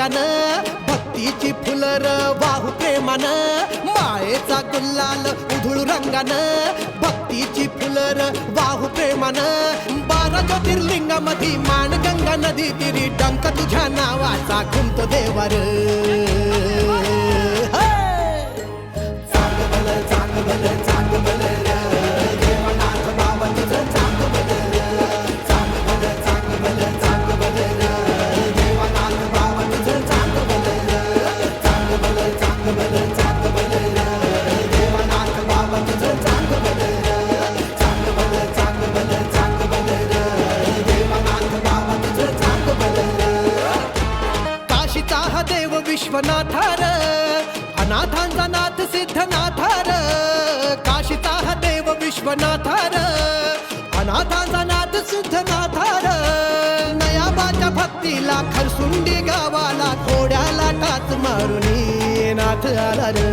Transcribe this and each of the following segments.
रंगानं, भक्तीची फुलर वाहू प्रेमानं, मायेचा गुल्लाल उधळू रंगानं, भक्तीची फुलर वाहू प्रेमानं, 12 ज्योतिर्लिंगामधी माणगंगा नदी तिरी डंक तुझ्या नावाचा घुमतो देवार. काशीचा हा देव विश्वनाथार, अनाथांचा नाथ सिद्धनाथार. काशीचा हा देव विश्वनाथार, अनाथांचा नाथ सिद्धनाथार. नयाबाच्या भक्तीला खरसुंडी गावाला घोड्याला टाच मारुनी नाथ आला रे.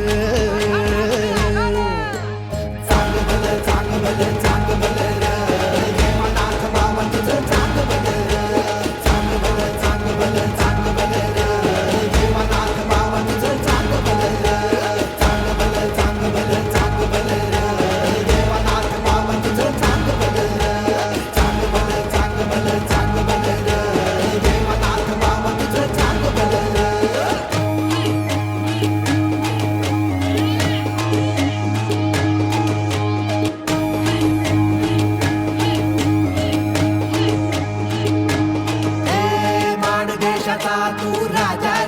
तू राजा